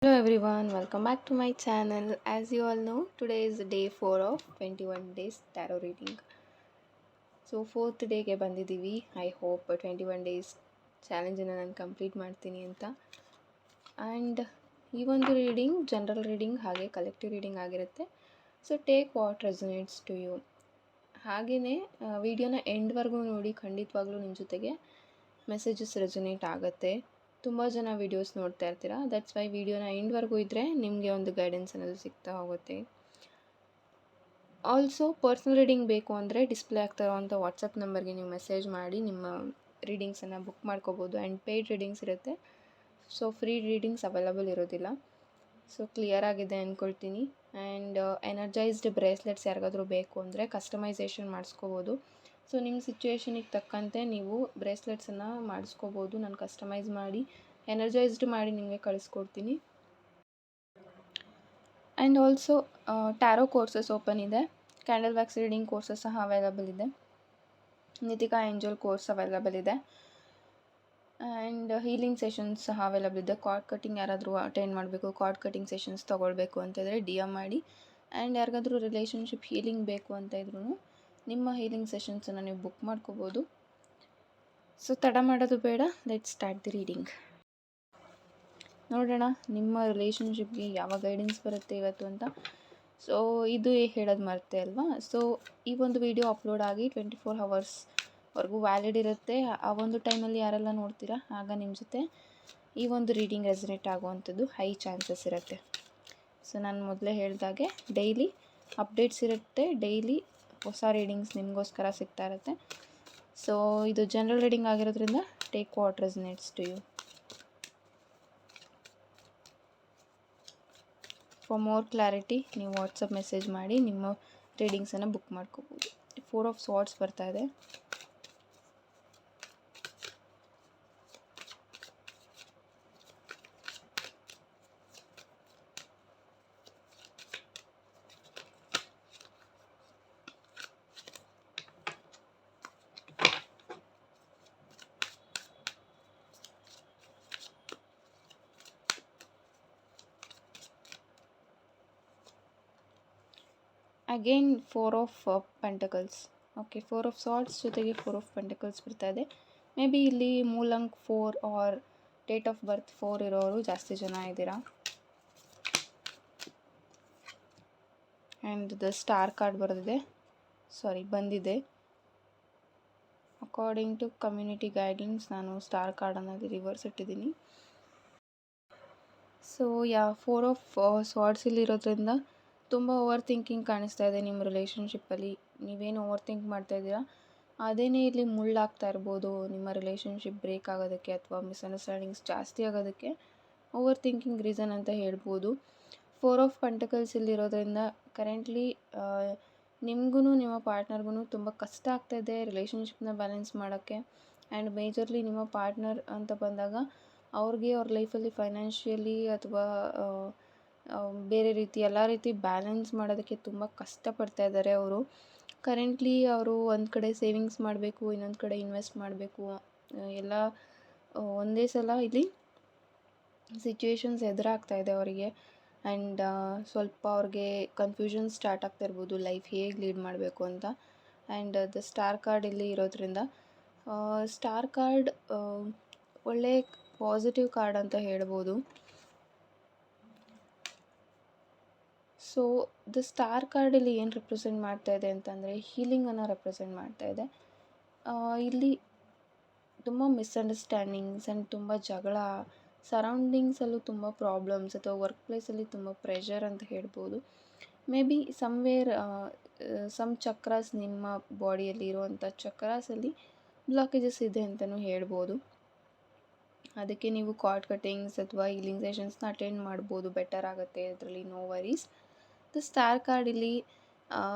Hello everyone, welcome back to my channel. As you all know, today is day 4 of 21 days tarot reading. So fourth ಡೇಗೆ ಬಂದಿದ್ದೀವಿ. I hope 21 days ಚಾಲೆಂಜನ್ನು ನಾನು complete ಮಾಡ್ತೀನಿ ಅಂತ. And ಈ ಒಂದು reading general reading ಹಾಗೆ collective reading ಆಗಿರುತ್ತೆ. So take what resonates to you. ಹಾಗೆಯೇ ವಿಡಿಯೋನ ಎಂಡ್ವರೆಗೂ ನೋಡಿ, ಖಂಡಿತವಾಗ್ಲೂ ನಿಮ್ಮ ಜೊತೆಗೆ ಮೆಸೇಜಸ್ ರೆಸೊನೇಟ್ ಆಗುತ್ತೆ. ತುಂಬ ಜನ ವೀಡಿಯೋಸ್ ನೋಡ್ತಾ ಇರ್ತೀರಾ, ದಟ್ಸ್ ವೈ ವಿಡಿಯೋನ ಎಂಡ್ವರೆಗೂ ಇದ್ದರೆ ನಿಮಗೆ ಒಂದು ಗೈಡೆನ್ಸ್ ಅನ್ನೋದು ಸಿಗ್ತಾ ಹೋಗುತ್ತೆ. ಆಲ್ಸೋ ಪರ್ಸ್ನಲ್ ರೀಡಿಂಗ್ ಬೇಕು ಅಂದರೆ ಡಿಸ್ಪ್ಲೇ ಆಗ್ತಾ ಇರೋವಂಥ ವಾಟ್ಸಪ್ ನಂಬರ್ಗೆ ನೀವು ಮೆಸೇಜ್ ಮಾಡಿ ನಿಮ್ಮ ರೀಡಿಂಗ್ಸನ್ನು ಬುಕ್ ಮಾಡ್ಕೋಬೋದು. ಆ್ಯಂಡ್ ಪೇಯ್ಡ್ ರೀಡಿಂಗ್ಸ್ ಇರುತ್ತೆ, ಸೊ ಫ್ರೀ ರೀಡಿಂಗ್ಸ್ ಅವೈಲಬಲ್ ಇರೋದಿಲ್ಲ. ಸೊ ಕ್ಲಿಯರ್ ಆಗಿದೆ ಅಂದ್ಕೊಳ್ತೀನಿ. ಆ್ಯಂಡ್ ಎನರ್ಜೈಸ್ಡ್ ಬ್ರೇಸ್ಲೆಟ್ಸ್ ಯಾರಿಗಾದರೂ ಬೇಕು ಅಂದರೆ ಕಸ್ಟಮೈಸೇಷನ್ ಮಾಡಿಸ್ಕೋಬೋದು. ಸೊ ನಿಮ್ಮ ಸಿಚುವೇಶನಿಗೆ ತಕ್ಕಂತೆ ನೀವು ಬ್ರೇಸ್ಲೆಟ್ಸನ್ನು ಮಾಡಿಸ್ಕೋಬೋದು. ನಾನು ಕಸ್ಟಮೈಸ್ ಮಾಡಿ ಎನರ್ಜೈಸ್ಡ್ ಮಾಡಿ ನಿಮಗೆ ಕಳಿಸ್ಕೊಡ್ತೀನಿ. And also tarot courses open ಇದೆ. ಕ್ಯಾಂಡಲ್ ವ್ಯಾಕ್ಸ್ ರೀಡಿಂಗ್ ಕೋರ್ಸಸ್ ಸಹ ಅವೈಲಬಲ್ ಇದೆ. ನಿತಿಕಾ ಏಂಜಲ್ ಕೋರ್ಸ್ ಅವೈಲಬಲ್ ಇದೆ. ಆ್ಯಂಡ್ ಹೀಲಿಂಗ್ ಸೆಷನ್ಸ್ ಸಹ ಅವೈಲಬಲ್ ಇದೆ. ಕಾರ್ಡ್ ಕಟಿಂಗ್ ಯಾರಾದರೂ ಅಟೆಂಡ್ ಮಾಡಬೇಕು, ಕಾರ್ಡ್ ಕಟಿಂಗ್ ಸೆಷನ್ಸ್ ತೊಗೊಳ್ಬೇಕು ಅಂತಂದರೆ DM ಮಾಡಿ. ಆ್ಯಂಡ್ ಯಾರಿಗಾದರೂ ರಿಲೇಷನ್ಶಿಪ್ ಹೀಲಿಂಗ್ ಬೇಕು ಅಂತ ಇದ್ರೂ ನಿಮ್ಮ ಹೀಲಿಂಗ್ ಸೆಷನ್ಸನ್ನು ನೀವು ಬುಕ್ ಮಾಡ್ಕೋಬೋದು. ಸೊ ತಡ ಮಾಡೋದು ಬೇಡ, ಲೆಟ್ಸ್ ಸ್ಟಾರ್ಟ್ ದಿ ರೀಡಿಂಗ್. ನೋಡೋಣ ನಿಮ್ಮ ರಿಲೇಷನ್ಶಿಪ್ಗೆ ಯಾವ ಗೈಡೆನ್ಸ್ ಬರುತ್ತೆ ಇವತ್ತು ಅಂತ. ಸೊ ಇದು ಹೇಳೋದು ಮರ್ತೆ ಅಲ್ವಾ. ಸೊ ಈ ಒಂದು ವಿಡಿಯೋ ಅಪ್ಲೋಡ್ ಆಗಿ 24 ಅವರ್ಸ್ವರೆಗೂ ವ್ಯಾಲಿಡ್ ಇರುತ್ತೆ. ಆ ಒಂದು ಟೈಮಲ್ಲಿ ಯಾರೆಲ್ಲ ನೋಡ್ತೀರಾ ಆಗ ನಿಮ್ಮ ಜೊತೆ ಈ ಒಂದು ರೀಡಿಂಗ್ ರೆಸನೇಟ್ ಆಗುವಂಥದ್ದು ಹೈ ಚಾನ್ಸಸ್ ಇರುತ್ತೆ. ಸೊ ನಾನು ಮೊದಲೇ ಹೇಳಿದಾಗೆ ಡೈಲಿ ಅಪ್ಡೇಟ್ಸ್ ಇರುತ್ತೆ, ಡೈಲಿ ಹೊಸ ರೀಡಿಂಗ್ಸ್ ನಿಮಗೋಸ್ಕರ ಸಿಗ್ತಾ ಇರುತ್ತೆ. ಸೊ ಇದು ಜನರಲ್ ರೀಡಿಂಗ್ ಆಗಿರೋದ್ರಿಂದ take what resonates to you. For more clarity ನೀವು ವಾಟ್ಸಪ್ ಮೆಸೇಜ್ ಮಾಡಿ ನಿಮ್ಮ ರೀಡಿಂಗ್ಸನ್ನು ಬುಕ್ ಮಾಡ್ಕೋಬೋದು. 4 ಆಫ್ ಸಾರ್ಡ್ಸ್ ಬರ್ತಾ ಇದೆ. Again 4 of pentacles. Okay, 4 of swords ಜೊತೆಗೆ 4 ಆಫ್ ಪೆಂಟಕಲ್ಸ್ ಬರ್ತಾ ಇದೆ. ಮೇ ಬಿ ಇಲ್ಲಿ ಮೂಲಂಕ್ 4 ಆರ್ ಡೇಟ್ ಆಫ್ ಬರ್ತ್ 4 ಇರೋರು ಜಾಸ್ತಿ ಜನ ಇದ್ದೀರಾ. ಆ್ಯಂಡ್ ದ ಸ್ಟಾರ್ ಕಾರ್ಡ್ ಬಂದಿದೆ. ಅಕಾರ್ಡಿಂಗ್ ಟು ಕಮ್ಯುನಿಟಿ ಗೈಡ್ಲೈನ್ಸ್ ನಾನು ಸ್ಟಾರ್ ಕಾರ್ಡ್ ಅನ್ನೋದು ರಿವರ್ಸ್ ಇಟ್ಟಿದ್ದೀನಿ. ಸೊ 4 ಆಫ್ ಸಾರ್ಡ್ಸ್ ಇಲ್ಲಿರೋದ್ರಿಂದ ತುಂಬ ಓವರ್ ಥಿಂಕಿಂಗ್ ಕಾಣಿಸ್ತಾ ಇದೆ ನಿಮ್ಮ ರಿಲೇಷನ್ಶಿಪ್ಪಲ್ಲಿ. ನೀವೇನು ಓವರ್ ಥಿಂಕ್ ಮಾಡ್ತಾಯಿದ್ದೀರಾ ಅದೇನೇ ಇಲ್ಲಿ ಮುಳ್ಳಾಗ್ತಾ ಇರ್ಬೋದು ನಿಮ್ಮ ರಿಲೇಷನ್ಶಿಪ್ ಬ್ರೇಕ್ ಆಗೋದಕ್ಕೆ ಅಥವಾ ಮಿಸ್ಅಂಡರ್ಸ್ಟ್ಯಾಂಡಿಂಗ್ಸ್ ಜಾಸ್ತಿ ಆಗೋದಕ್ಕೆ ಓವರ್ ಥಿಂಕಿಂಗ್ ರೀಸನ್ ಅಂತ ಹೇಳ್ಬೋದು. 4 ಆಫ್ ಪೆಂಟಕಲ್ಸ್ ಇಲ್ಲಿರೋದ್ರಿಂದ ಕರೆಂಟ್ಲಿ ನಿಮಗೂ ನಿಮ್ಮ ಪಾರ್ಟ್ನರ್ಗೂ ತುಂಬ ಕಷ್ಟ ಆಗ್ತಾಯಿದೆ ರಿಲೇಷನ್ಶಿಪ್ನ ಬ್ಯಾಲೆನ್ಸ್ ಮಾಡೋಕ್ಕೆ. ಆ್ಯಂಡ್ ಮೇಜರ್ಲಿ ನಿಮ್ಮ ಪಾರ್ಟ್ನರ್ ಅಂತ ಬಂದಾಗ ಅವ್ರಿಗೆ ಅವ್ರ ಲೈಫಲ್ಲಿ ಫೈನಾನ್ಷಿಯಲಿ ಅಥವಾ ಬೇರೆ ರೀತಿ ಎಲ್ಲ ರೀತಿ ಬ್ಯಾಲೆನ್ಸ್ ಮಾಡೋದಕ್ಕೆ ತುಂಬ ಕಷ್ಟಪಡ್ತಾ ಇದ್ದಾರೆ ಅವರು. ಕರೆಂಟ್ಲಿ ಅವರು ಒಂದು ಕಡೆ ಸೇವಿಂಗ್ಸ್ ಮಾಡಬೇಕು, ಇನ್ನೊಂದು ಕಡೆ ಇನ್ವೆಸ್ಟ್ ಮಾಡಬೇಕು, ಎಲ್ಲ ಒಂದೇ ಸಲ ಇಲ್ಲಿ ಸಿಚುವೇಶನ್ಸ್ ಎದುರಾಗ್ತಾ ಇದೆ ಅವರಿಗೆ. ಆ್ಯಂಡ್ ಸ್ವಲ್ಪ ಅವ್ರಿಗೆ ಕನ್ಫ್ಯೂಷನ್ ಸ್ಟಾರ್ಟ್ ಆಗ್ತಾ ಇರ್ಬೋದು ಲೈಫ್ ಹೇಗೆ ಲೀಡ್ ಮಾಡಬೇಕು ಅಂತ. ಆ್ಯಂಡ್ ದ ಸ್ಟಾರ್ ಕಾರ್ಡ್ ಇಲ್ಲಿ ಇರೋದ್ರಿಂದ ಸ್ಟಾರ್ ಕಾರ್ಡ್ ಒಳ್ಳೆ ಪಾಸಿಟಿವ್ ಕಾರ್ಡ್ ಅಂತ ಹೇಳ್ಬೋದು. ಸೊ ದ ಸ್ಟಾರ್ ಕಾರ್ಡಲ್ಲಿ ಏನು ರೆಪ್ರೆಸೆಂಟ್ ಮಾಡ್ತಾ ಇದೆ ಅಂತಂದರೆ ಹೀಲಿಂಗನ್ನು ರೆಪ್ರೆಸೆಂಟ್ ಮಾಡ್ತಾ ಇದೆ. ಇಲ್ಲಿ ತುಂಬ ಮಿಸ್ಅಂಡರ್ಸ್ಟ್ಯಾಂಡಿಂಗ್ಸ್ ಆ್ಯಂಡ್ ತುಂಬ ಜಗಳ, ಸರೌಂಡಿಂಗ್ಸಲ್ಲೂ ತುಂಬ ಪ್ರಾಬ್ಲಮ್ಸ್ ಅಥವಾ ವರ್ಕ್ ಪ್ಲೇಸಲ್ಲಿ ತುಂಬ ಪ್ರೆಷರ್ ಅಂತ ಹೇಳ್ಬೋದು. May be somewhere some chakras ನಿಮ್ಮ ಬಾಡಿಯಲ್ಲಿ ಇರುವಂಥ ಚಕ್ರಾಸಲ್ಲಿ ಬ್ಲಾಕೇಜಸ್ ಇದೆ ಅಂತಲೂ ಹೇಳ್ಬೋದು. ಅದಕ್ಕೆ ನೀವು ಕಾರ್ಡ್ ಕಟಿಂಗ್ಸ್ ಅಥವಾ ಹೀಲಿಂಗ್ ಸೆಷನ್ಸ್ನ ಅಟೆಂಡ್ ಮಾಡ್ಬೋದು, ಬೆಟರ್ ಆಗುತ್ತೆ, ಅದರಲ್ಲಿ no worries. The star card ಇಲ್ಲಿ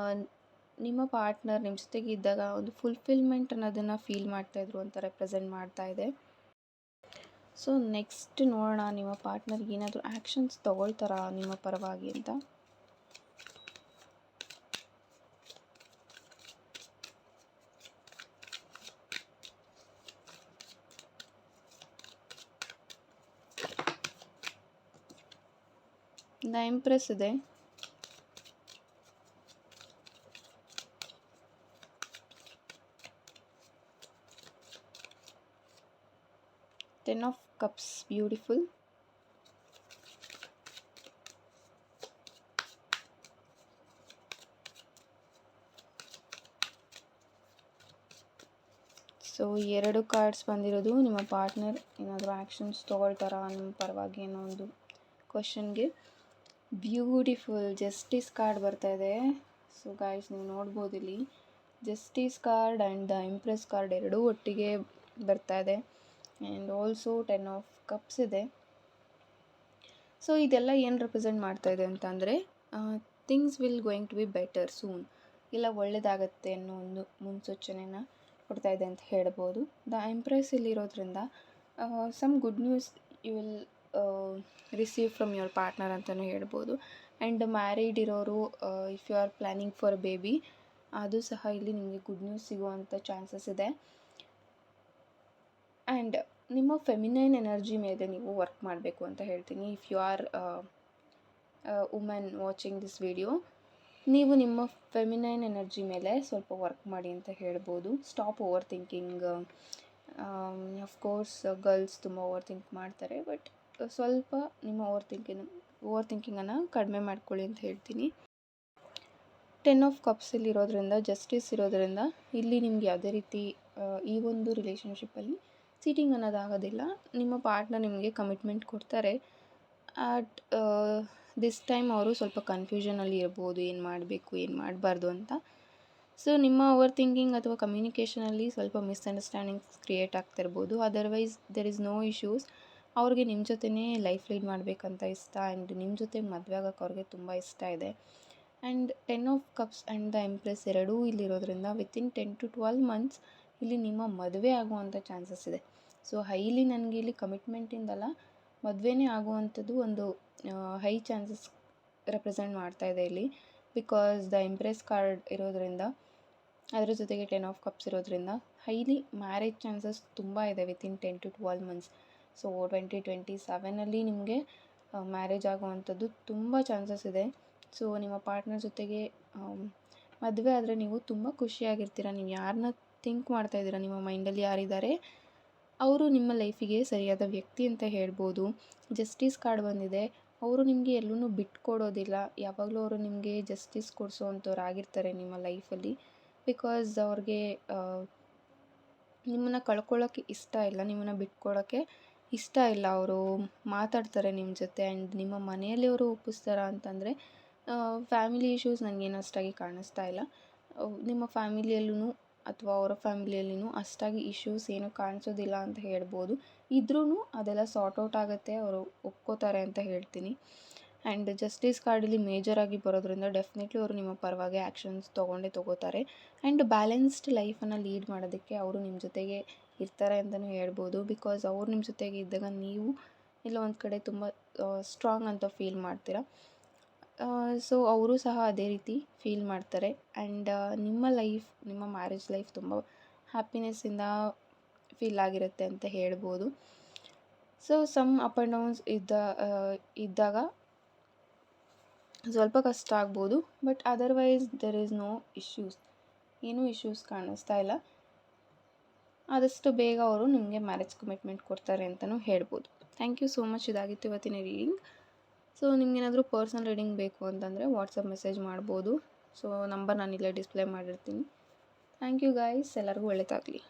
ನಿಮ್ಮ ಪಾರ್ಟ್ನರ್ ನಿಮ್ಮ ಜೊತೆಗೆ ಇದ್ದಾಗ ಒಂದು ಫುಲ್ಫಿಲ್ಮೆಂಟ್ ಅನ್ನೋದನ್ನು ಫೀಲ್ ಮಾಡ್ತಾಯಿದ್ರು ಅಂತ ರೆಪ್ರೆಸೆಂಟ್ ಮಾಡ್ತಾ ಇದೆ. ಸೊ ನೆಕ್ಸ್ಟ್ ನೋಡೋಣ ನಿಮ್ಮ ಪಾರ್ಟ್ನರ್ ಏನಾದರೂ ಆ್ಯಕ್ಷನ್ಸ್ ತೊಗೊಳ್ತಾರಾ ನಿಮ್ಮ ಪರವಾಗಿ ಅಂತ. ದ ಎಂಪ್ರೆಸ್ ಇದೆ, ten of cups beautiful, so 2 cards ಬಂದಿರೋದು ನಿಮ್ಮ ಪಾರ್ಟ್ನರ್ ಏನಾದರೂ ಆ್ಯಕ್ಷನ್ಸ್ ತೊಗೊಳ್ತಾರಾ ನಿಮ್ಮ ಪರವಾಗಿ ಅನ್ನೋ ಒಂದು ಕ್ವಶನ್ಗೆ. ಬ್ಯೂಟಿಫುಲ್ ಜಸ್ಟಿಸ್ ಕಾರ್ಡ್ ಬರ್ತಾ ಇದೆ. ಸೊ ಗೈಸ್ ನೀವು ನೋಡ್ಬೋದು ಇಲ್ಲಿ justice card and the empress card ಎರಡೂ ಒಟ್ಟಿಗೆ ಬರ್ತಾ ಇದೆ. ಆ್ಯಂಡ್ ಆಲ್ಸೋ 10 ಆಫ್ ಕಪ್ಸ್ ಇದೆ. ಸೊ ಇದೆಲ್ಲ ಏನು ರೆಪ್ರೆಸೆಂಟ್ ಮಾಡ್ತಾ ಇದೆ ಅಂತಂದರೆ things will going to be better soon, ಇಲ್ಲ ಒಳ್ಳೆಯದಾಗತ್ತೆ ಅನ್ನೋ ಒಂದು ಮುನ್ಸೂಚನೆನ ಕೊಡ್ತಾ ಇದೆ ಅಂತ ಹೇಳ್ಬೋದು. ದ ಎಂಪ್ರೆಸ್ ಇಲ್ಲಿರೋದ್ರಿಂದ some good news you will receive from your partner ಅಂತಲೂ ಹೇಳ್ಬೋದು. ಆ್ಯಂಡ್ ಮ್ಯಾರಿಡ್ ಇರೋರು if you are planning for baby ಅದು ಸಹ ಇಲ್ಲಿ ನಿಮಗೆ ಗುಡ್ ನ್ಯೂಸ್ ಸಿಗುವಂಥ ಚಾನ್ಸಸ್ ಇದೆ. ಆ್ಯಂಡ್ ನಿಮ್ಮ ಫೆಮಿನೈನ್ ಎನರ್ಜಿ ಮೇಲೆ ನೀವು ವರ್ಕ್ ಮಾಡಬೇಕು ಅಂತ ಹೇಳ್ತೀನಿ. If you are women watching this video, ನೀವು ನಿಮ್ಮ ಫೆಮಿನೈನ್ ಎನರ್ಜಿ ಮೇಲೆ ಸ್ವಲ್ಪ ವರ್ಕ್ ಮಾಡಿ ಅಂತ ಹೇಳ್ಬೋದು. Stop over thinking. Of course girls ತುಂಬ ಓವರ್ ಥಿಂಕ್ ಮಾಡ್ತಾರೆ, ಬಟ್ ಸ್ವಲ್ಪ ನಿಮ್ಮ ಓವರ್ ಥಿಂಕಿಂಗನ್ನು ಕಡಿಮೆ ಮಾಡ್ಕೊಳ್ಳಿ ಅಂತ ಹೇಳ್ತೀನಿ. 10 ಆಫ್ ಕಪ್ಸಲ್ಲಿ ಇರೋದ್ರಿಂದ, ಜಸ್ಟಿಸ್ ಇರೋದ್ರಿಂದ ಇಲ್ಲಿ ನಿಮ್ಗೆ ಯಾವುದೇ ರೀತಿ ಈ ಒಂದು ರಿಲೇಷನ್ಶಿಪ್ಪಲ್ಲಿ ಚೀಟಿಂಗ್ ಅನ್ನೋದಾಗೋದಿಲ್ಲ. ನಿಮ್ಮ ಪಾರ್ಟ್ನರ್ ನಿಮಗೆ ಕಮಿಟ್ಮೆಂಟ್ ಕೊಡ್ತಾರೆ. ಅಟ್ ದಿಸ್ ಟೈಮ್ ಅವರು ಸ್ವಲ್ಪ ಕನ್ಫ್ಯೂಷನಲ್ಲಿ ಇರ್ಬೋದು, ಏನು ಮಾಡಬೇಕು ಏನು ಮಾಡಬಾರ್ದು ಅಂತ. ಸೊ ನಿಮ್ಮ ಓವರ್ ಥಿಂಕಿಂಗ್ ಅಥವಾ ಕಮ್ಯುನಿಕೇಷನಲ್ಲಿ ಸ್ವಲ್ಪ ಮಿಸ್ಅಂಡರ್ಸ್ಟ್ಯಾಂಡಿಂಗ್ಸ್ ಕ್ರಿಯೇಟ್ ಆಗ್ತಿರ್ಬೋದು. Otherwise there is no issues. ಅವ್ರಿಗೆ ನಿಮ್ಮ ಜೊತೆನೇ ಲೈಫ್ ಲೀಡ್ ಮಾಡಬೇಕಂತ ಇಷ್ಟ, ಆ್ಯಂಡ್ ನಿಮ್ಮ ಜೊತೆ ಮದುವೆ ಆಗೋಕ್ಕೆ ಅವ್ರಿಗೆ ತುಂಬ ಇಷ್ಟ ಇದೆ. And 10 of cups and the empress ಎರಡೂ ಇಲ್ಲಿರೋದ್ರಿಂದ ವಿತಿನ್ 10 to 12 months ಇಲ್ಲಿ ನಿಮ್ಮ ಮದುವೆ ಆಗುವಂಥ ಚಾನ್ಸಸ್ ಇದೆ. ಸೊ ಹೈಲಿ ನನಗೆ ಇಲ್ಲಿ ಕಮಿಟ್ಮೆಂಟಿಂದಲ್ಲ, ಮದುವೆನೇ ಆಗುವಂಥದ್ದು ಒಂದು ಹೈ ಚಾನ್ಸಸ್ ರೆಪ್ರೆಸೆಂಟ್ ಮಾಡ್ತಾ ಇದೆ ಇಲ್ಲಿ. ಬಿಕಾಸ್ ದ ಎಂಪ್ರೆಸ್ ಕಾರ್ಡ್ ಇರೋದ್ರಿಂದ, ಅದರ ಜೊತೆಗೆ 10 ಆಫ್ ಕಪ್ಸ್ ಇರೋದ್ರಿಂದ ಹೈಲಿ ಮ್ಯಾರೇಜ್ ಚಾನ್ಸಸ್ ತುಂಬ ಇದೆ ವಿತಿನ್ 10 to 12 months. ಸೊ 2027 ನಿಮಗೆ ಮ್ಯಾರೇಜ್ ಆಗುವಂಥದ್ದು ತುಂಬ ಚಾನ್ಸಸ್ ಇದೆ. ಸೊ ನಿಮ್ಮ ಪಾರ್ಟ್ನರ್ ಜೊತೆಗೆ ಮದುವೆ ಆದರೆ ನೀವು ತುಂಬ ಖುಷಿಯಾಗಿರ್ತೀರ. ನೀವು ಯಾರನ್ನ ಥಿಂಕ್ ಮಾಡ್ತಾಯಿದ್ದೀರ, ನಿಮ್ಮ ಮೈಂಡಲ್ಲಿ ಯಾರಿದ್ದಾರೆ ಅವರು ನಿಮ್ಮ ಲೈಫಿಗೆ ಸರಿಯಾದ ವ್ಯಕ್ತಿ ಅಂತ ಹೇಳ್ಬೋದು. ಜಸ್ಟಿಸ್ ಕಾರ್ಡ್ ಬಂದಿದೆ. ಅವರು ನಿಮಗೆ ಎಲ್ಲೂ ಬಿಟ್ಕೊಡೋದಿಲ್ಲ. ಯಾವಾಗಲೂ ಅವರು ನಿಮಗೆ ಜಸ್ಟಿಸ್ ಕೊಡಿಸೋವಂಥವ್ರು ಆಗಿರ್ತಾರೆ ನಿಮ್ಮ ಲೈಫಲ್ಲಿ. ಬಿಕಾಸ್ ಅವ್ರಿಗೆ ನಿಮ್ಮನ್ನು ಕಳ್ಕೊಳ್ಳೋಕ್ಕೆ ಇಷ್ಟ ಇಲ್ಲ, ನಿಮ್ಮನ್ನು ಬಿಟ್ಕೊಡೋಕ್ಕೆ ಇಷ್ಟ ಇಲ್ಲ. ಅವರು ಮಾತಾಡ್ತಾರೆ ನಿಮ್ಮ ಜೊತೆ. ಆ್ಯಂಡ್ ನಿಮ್ಮ ಮನೆಯಲ್ಲಿ ಅವರು ಒಪ್ಪಿಸ್ತಾರ ಅಂತಂದರೆ ಫ್ಯಾಮಿಲಿ ಇಶ್ಯೂಸ್ ನನಗೇನು ಅಷ್ಟಾಗಿ ಕಾಣಿಸ್ತಾ ಇಲ್ಲ. ನಿಮ್ಮ ಫ್ಯಾಮಿಲಿಯಲ್ಲೂ ಅಥವಾ ಅವರ ಫ್ಯಾಮಿಲಿಯಲ್ಲಿನೂ ಅಷ್ಟಾಗಿ ಇಶ್ಯೂಸ್ ಏನೂ ಕಾಣಿಸೋದಿಲ್ಲ ಅಂತ ಹೇಳ್ಬೋದು. ಇದ್ರೂ ಅದೆಲ್ಲ ಸಾರ್ಟ್ ಔಟ್ ಆಗುತ್ತೆ, ಅವರು ಒಪ್ಕೋತಾರೆ ಅಂತ ಹೇಳ್ತೀನಿ. ಆ್ಯಂಡ್ ಜಸ್ಟಿಸ್ ಕಾರ್ಡಲ್ಲಿ ಮೇಜರಾಗಿ ಬರೋದ್ರಿಂದ ಡೆಫಿನೆಟ್ಲಿ ಅವರು ನಿಮ್ಮ ಪರವಾಗಿ ಆ್ಯಕ್ಷನ್ಸ್ ತೊಗೋತಾರೆ. ಆ್ಯಂಡ್ ಬ್ಯಾಲೆನ್ಸ್ಡ್ ಲೈಫನ್ನು ಲೀಡ್ ಮಾಡೋದಕ್ಕೆ ಅವರು ನಿಮ್ಮ ಜೊತೆಗೆ ಇರ್ತಾರೆ ಅಂತಲೂ ಹೇಳ್ಬೋದು. ಬಿಕಾಸ್ ಅವ್ರು ನಿಮ್ಮ ಜೊತೆಗೆ ಇದ್ದಾಗ ನೀವು ಎಲ್ಲ ಒಂದು ಕಡೆ ತುಂಬ ಸ್ಟ್ರಾಂಗ್ ಅಂತ ಫೀಲ್ ಮಾಡ್ತೀರ. ಸೊ ಅವರು ಸಹ ಅದೇ ರೀತಿ ಫೀಲ್ ಮಾಡ್ತಾರೆ. ಆ್ಯಂಡ್ ನಿಮ್ಮ ಮ್ಯಾರೇಜ್ ಲೈಫ್ ತುಂಬ ಹ್ಯಾಪಿನೆಸ್ಸಿಂದ ಫೀಲ್ ಆಗಿರುತ್ತೆ ಅಂತ ಹೇಳ್ಬೋದು. So some up and downs ಇದ್ದಾಗ ಸ್ವಲ್ಪ ಕಷ್ಟ ಆಗ್ಬೋದು, but otherwise there is no issues. ಏನೂ ಇಶ್ಯೂಸ್ ಕಾಣಿಸ್ತಾ ಇಲ್ಲ. ಆದಷ್ಟು ಬೇಗ ಅವರು ನಿಮಗೆ ಮ್ಯಾರೇಜ್ ಕಮಿಟ್ಮೆಂಟ್ ಕೊಡ್ತಾರೆ ಅಂತಲೂ ಹೇಳ್ಬೋದು. Thank you so much. ಇದಾಗಿತ್ತು ಇವತ್ತಿನ ರೀಡಿಂಗ್. ಸೊ ನಿಮ್ಗೇನಾದರೂ ಪರ್ಸ್ನಲ್ ರೀಡಿಂಗ್ ಬೇಕು ಅಂತಂದರೆ ವಾಟ್ಸಪ್ ಮೆಸೇಜ್ ಮಾಡ್ಬೋದು. ಸೊ ನಂಬರ್ ನಾನಿಲ್ಲೇ ಡಿಸ್ಪ್ಲೇ ಮಾಡಿರ್ತೀನಿ. Thank you guys. ಎಲ್ಲರಿಗೂ ಒಳ್ಳೆಯದಾಗಲಿ.